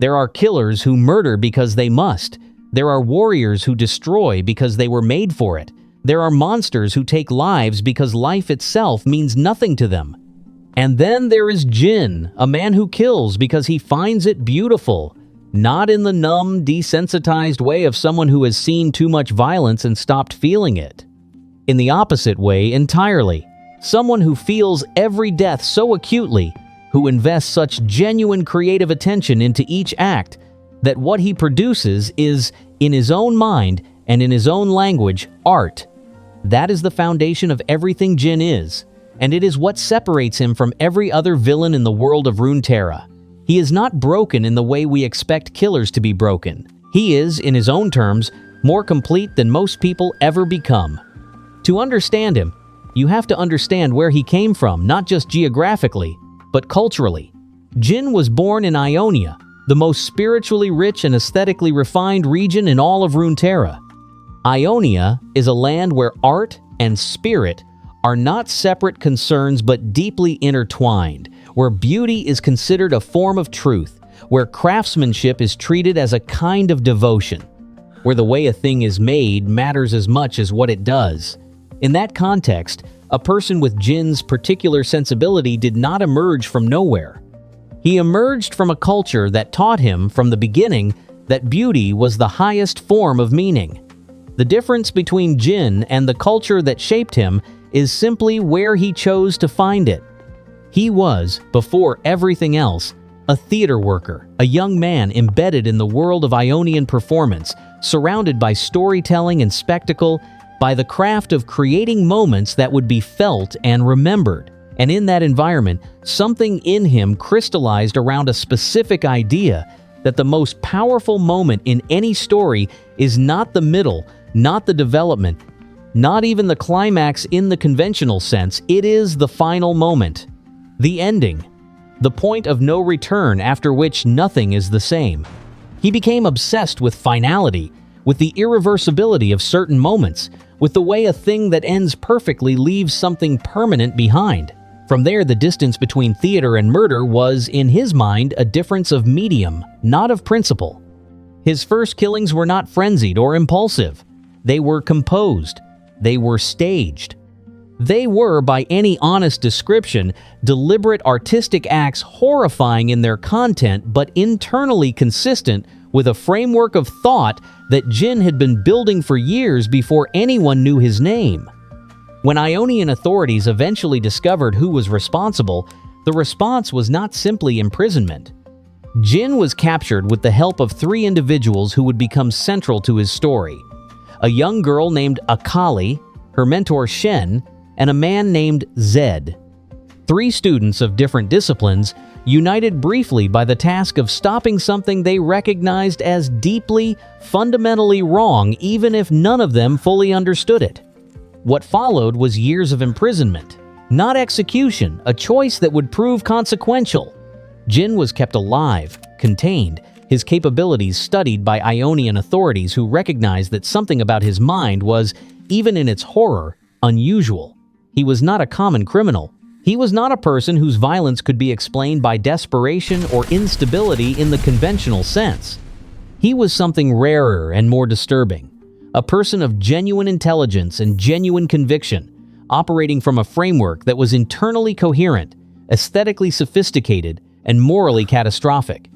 There are killers who murder because they must. There are warriors who destroy because they were made for it. There are monsters who take lives because life itself means nothing to them. And then there is Jhin, a man who kills because he finds it beautiful, not in the numb, desensitized way of someone who has seen too much violence and stopped feeling it. In the opposite way entirely, someone who feels every death so acutely, who invests such genuine creative attention into each act, that what he produces is, in his own mind and in his own language, art. That is the foundation of everything Jhin is, and it is what separates him from every other villain in the world of Runeterra. He is not broken in the way we expect killers to be broken. He is, in his own terms, more complete than most people ever become. To understand him, you have to understand where he came from, not just geographically, but culturally. Jhin was born in Ionia, the most spiritually rich and aesthetically refined region in all of Runeterra. Ionia is a land where art and spirit are not separate concerns but deeply intertwined, where beauty is considered a form of truth, where craftsmanship is treated as a kind of devotion, where the way a thing is made matters as much as what it does. In that context, a person with Jhin's particular sensibility did not emerge from nowhere. He emerged from a culture that taught him from the beginning that beauty was the highest form of meaning. The difference between Jhin and the culture that shaped him is simply where he chose to find it. He was, before everything else, a theater worker, a young man embedded in the world of Ionian performance, surrounded by storytelling and spectacle, by the craft of creating moments that would be felt and remembered. And in that environment, something in him crystallized around a specific idea that the most powerful moment in any story is not the middle, not the development, not even the climax in the conventional sense. It is the final moment, the ending, the point of no return after which nothing is the same. He became obsessed with finality, with the irreversibility of certain moments, with the way a thing that ends perfectly leaves something permanent behind. From there, the distance between theater and murder was, in his mind, a difference of medium, not of principle. His first killings were not frenzied or impulsive. They were composed. They were staged. They were, by any honest description, deliberate artistic acts horrifying in their content but internally consistent with a framework of thought that Jhin had been building for years before anyone knew his name. When Ionian authorities eventually discovered who was responsible, the response was not simply imprisonment. Jhin was captured with the help of 3 individuals who would become central to his story: a young girl named Akali, her mentor Shen, and a man named Zed. 3 students of different disciplines, united briefly by the task of stopping something they recognized as deeply, fundamentally wrong, even if none of them fully understood it. What followed was years of imprisonment, not execution, a choice that would prove consequential. Jhin was kept alive, contained, his capabilities studied by Ionian authorities who recognized that something about his mind was, even in its horror, unusual. He was not a common criminal. He was not a person whose violence could be explained by desperation or instability in the conventional sense. He was something rarer and more disturbing. A person of genuine intelligence and genuine conviction, operating from a framework that was internally coherent, aesthetically sophisticated, and morally catastrophic.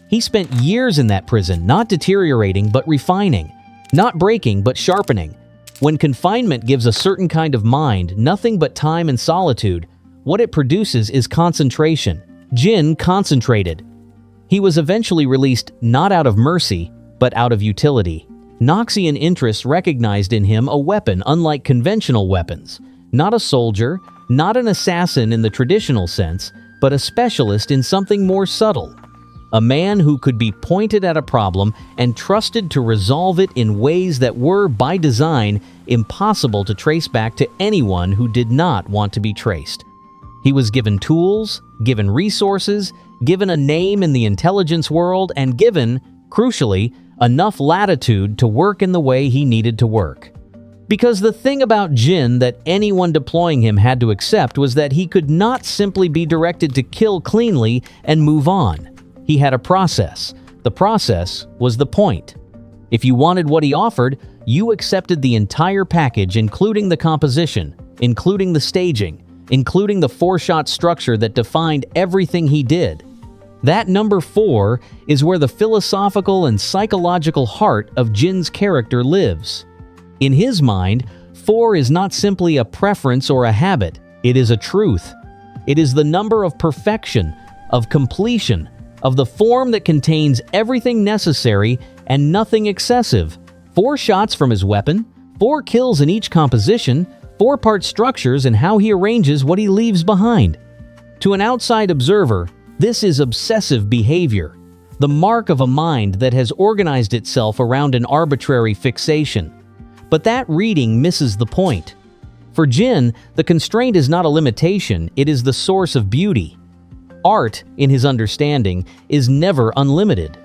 He spent years in that prison, not deteriorating but refining, not breaking but sharpening. When confinement gives a certain kind of mind nothing but time and solitude, what it produces is concentration. Jhin concentrated. He was eventually released not out of mercy, but out of utility. Noxian interests recognized in him a weapon unlike conventional weapons. Not a soldier, not an assassin in the traditional sense, but a specialist in something more subtle. A man who could be pointed at a problem and trusted to resolve it in ways that were, by design, impossible to trace back to anyone who did not want to be traced. He was given tools, given resources, given a name in the intelligence world, and given, crucially, enough latitude to work in the way he needed to work. Because the thing about Jhin that anyone deploying him had to accept was that he could not simply be directed to kill cleanly and move on. He had a process, The process was the point. If you wanted what he offered, you accepted the entire package, including the composition, including the staging, including the four-shot structure that defined everything he did. That number 4 is where the philosophical and psychological heart of Jhin's character lives. In his mind, 4 is not simply a preference or a habit, it is a truth. It is the number of perfection, of completion, of the form that contains everything necessary and nothing excessive. 4 shots from his weapon, 4 kills in each composition, 4-part structures and how he arranges what he leaves behind. To an outside observer, this is obsessive behavior, the mark of a mind that has organized itself around an arbitrary fixation. But that reading misses the point. For Jhin, the constraint is not a limitation, it is the source of beauty. Art, in his understanding, is never unlimited.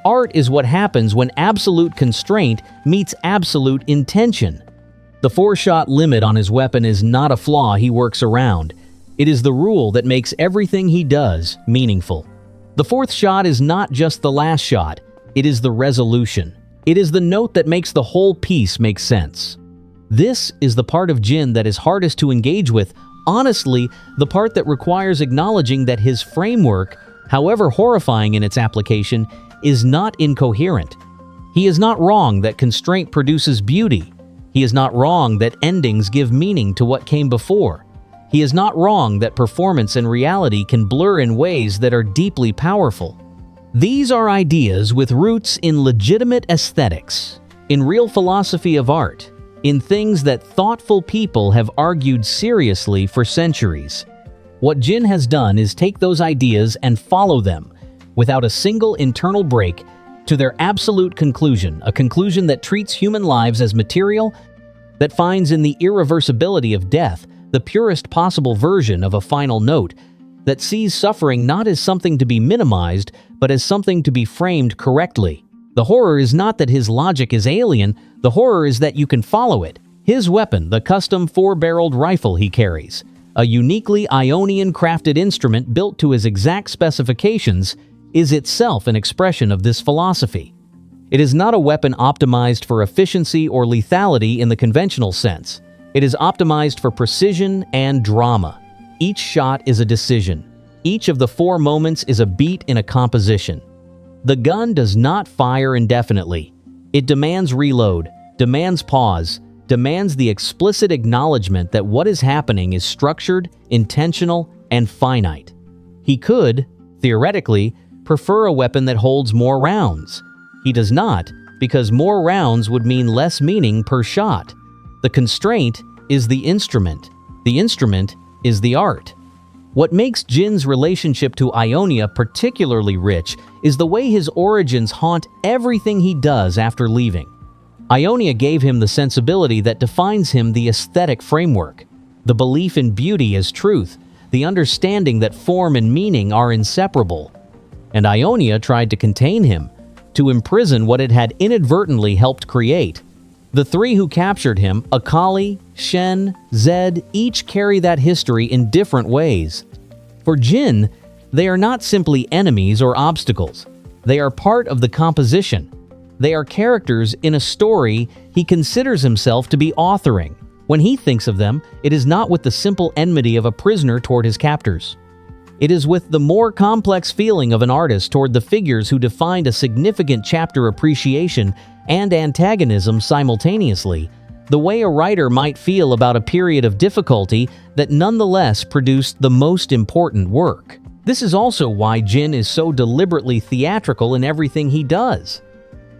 Art is what happens when absolute constraint meets absolute intention. The 4-shot limit on his weapon is not a flaw he works around. It is the rule that makes everything he does meaningful. The 4th shot is not just the last shot, it is the resolution. It is the note that makes the whole piece make sense. This is the part of Jhin that is hardest to engage with, honestly, the part that requires acknowledging that his framework, however horrifying in its application, is not incoherent. He is not wrong that constraint produces beauty. He is not wrong that endings give meaning to what came before. He is not wrong that performance and reality can blur in ways that are deeply powerful. These are ideas with roots in legitimate aesthetics, in real philosophy of art, in things that thoughtful people have argued seriously for centuries. What Jhin has done is take those ideas and follow them, without a single internal break, to their absolute conclusion, a conclusion that treats human lives as material, that finds in the irreversibility of death the purest possible version of a final note, that sees suffering not as something to be minimized, but as something to be framed correctly. The horror is not that his logic is alien, the horror is that you can follow it. His weapon, the custom 4-barreled rifle he carries, a uniquely Ionian-crafted instrument built to his exact specifications, is itself an expression of this philosophy. It is not a weapon optimized for efficiency or lethality in the conventional sense. It is optimized for precision and drama. Each shot is a decision. Each of the 4 moments is a beat in a composition. The gun does not fire indefinitely. It demands reload, demands pause, demands the explicit acknowledgement that what is happening is structured, intentional, and finite. He could, theoretically, prefer a weapon that holds more rounds. He does not, because more rounds would mean less meaning per shot. The constraint is the instrument. The instrument is the art. What makes Jhin's relationship to Ionia particularly rich is the way his origins haunt everything he does after leaving. Ionia gave him the sensibility that defines him, the aesthetic framework, the belief in beauty as truth, the understanding that form and meaning are inseparable. And Ionia tried to contain him, to imprison what it had inadvertently helped create. The 3 who captured him, Akali, Shen, Zed, each carry that history in different ways. For Jhin, they are not simply enemies or obstacles. They are part of the composition. They are characters in a story he considers himself to be authoring. When he thinks of them, it is not with the simple enmity of a prisoner toward his captors. It is with the more complex feeling of an artist toward the figures who defined a significant chapter appreciation and antagonism simultaneously, the way a writer might feel about a period of difficulty that nonetheless produced the most important work. This is also why Jhin is so deliberately theatrical in everything he does.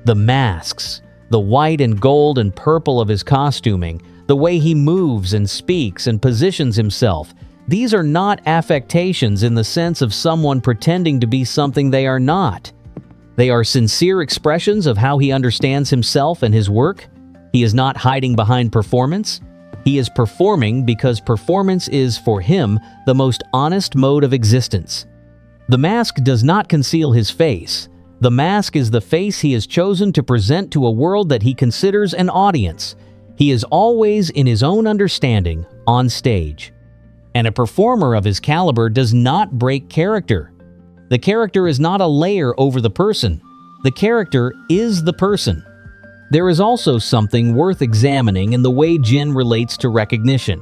The masks, the white and gold and purple of his costuming, the way he moves and speaks and positions himself, these are not affectations in the sense of someone pretending to be something they are not. They are sincere expressions of how he understands himself and his work. He is not hiding behind performance. He is performing because performance is, for him, the most honest mode of existence. The mask does not conceal his face. The mask is the face he has chosen to present to a world that he considers an audience. He is always, in his own understanding, on stage. And a performer of his caliber does not break character. The character is not a layer over the person. The character is the person. There is also something worth examining in the way Jhin relates to recognition.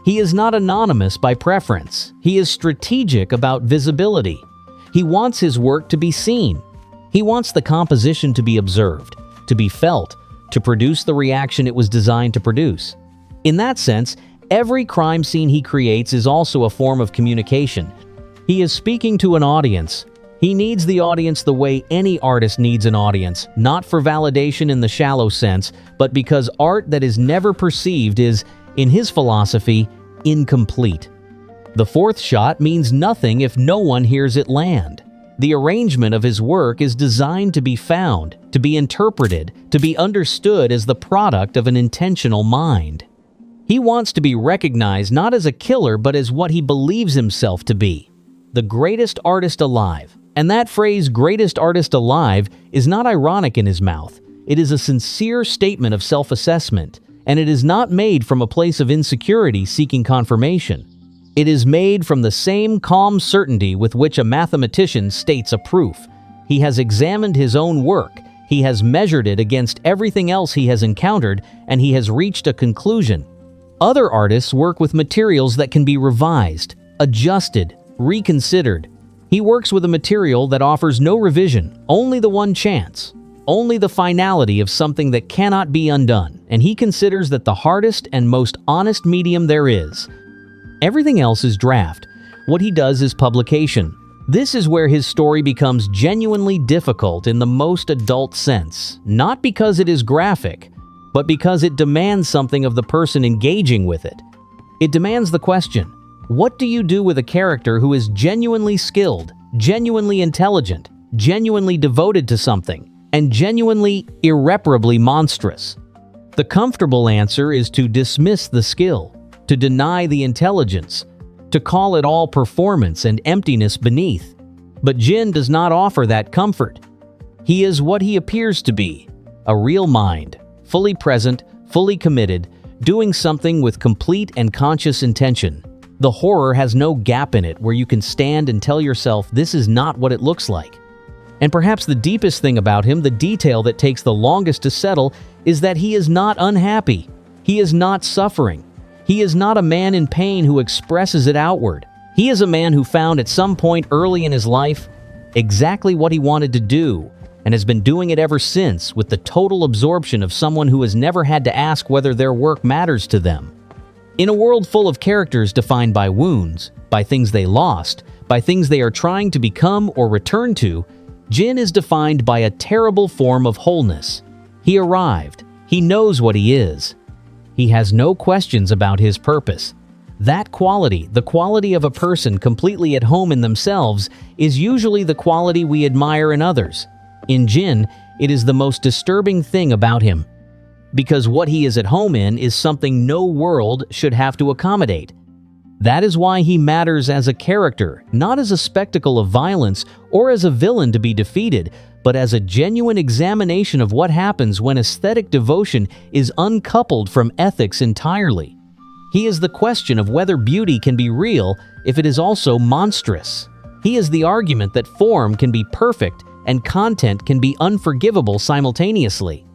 He is not anonymous by preference. He is strategic about visibility. He wants his work to be seen. He wants the composition to be observed, to be felt, to produce the reaction it was designed to produce. In that sense, every crime scene he creates is also a form of communication. He is speaking to an audience. He needs the audience the way any artist needs an audience, not for validation in the shallow sense, but because art that is never perceived is, in his philosophy, incomplete. The fourth shot means nothing if no one hears it land. The arrangement of his work is designed to be found, to be interpreted, to be understood as the product of an intentional mind. He wants to be recognized not as a killer but as what he believes himself to be, the greatest artist alive. And that phrase, greatest artist alive, is not ironic in his mouth. It is a sincere statement of self-assessment, and it is not made from a place of insecurity seeking confirmation. It is made from the same calm certainty with which a mathematician states a proof. He has examined his own work, he has measured it against everything else he has encountered, and he has reached a conclusion. Other artists work with materials that can be revised, adjusted, reconsidered. He works with a material that offers no revision, only the one chance, only the finality of something that cannot be undone, and he considers that the hardest and most honest medium there is. Everything else is draft. What he does is publication. This is where his story becomes genuinely difficult in the most adult sense, not because it is graphic, but because it demands something of the person engaging with it. It demands the question, what do you do with a character who is genuinely skilled, genuinely intelligent, genuinely devoted to something, and genuinely irreparably monstrous? The comfortable answer is to dismiss the skill, to deny the intelligence, to call it all performance and emptiness beneath. But Jhin does not offer that comfort. He is what he appears to be, a real mind, fully present, fully committed, doing something with complete and conscious intention. The horror has no gap in it where you can stand and tell yourself this is not what it looks like. And perhaps the deepest thing about him, the detail that takes the longest to settle, is that he is not unhappy. He is not suffering. He is not a man in pain who expresses it outward. He is a man who found at some point early in his life exactly what he wanted to do and has been doing it ever since with the total absorption of someone who has never had to ask whether their work matters to them. In a world full of characters defined by wounds, by things they lost, by things they are trying to become or return to, Jhin is defined by a terrible form of wholeness. He arrived. He knows what he is. He has no questions about his purpose. That quality, the quality of a person completely at home in themselves, is usually the quality we admire in others. In Jhin, it is the most disturbing thing about him, because what he is at home in is something no world should have to accommodate. That is why he matters as a character, not as a spectacle of violence or as a villain to be defeated, but as a genuine examination of what happens when aesthetic devotion is uncoupled from ethics entirely. He is the question of whether beauty can be real if it is also monstrous. He is the argument that form can be perfect and content can be unforgivable simultaneously.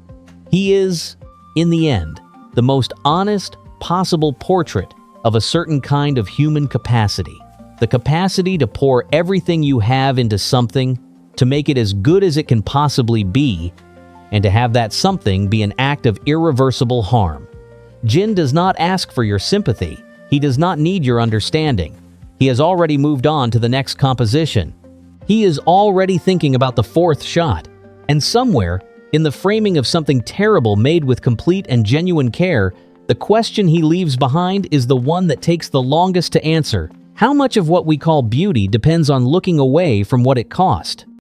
He is, in the end, the most honest possible portrait of a certain kind of human capacity. The capacity to pour everything you have into something, to make it as good as it can possibly be, and to have that something be an act of irreversible harm. Jhin does not ask for your sympathy. He does not need your understanding. He has already moved on to the next composition. He is already thinking about the fourth shot, and somewhere, in the framing of something terrible made with complete and genuine care, the question he leaves behind is the one that takes the longest to answer. How much of what we call beauty depends on looking away from what it cost?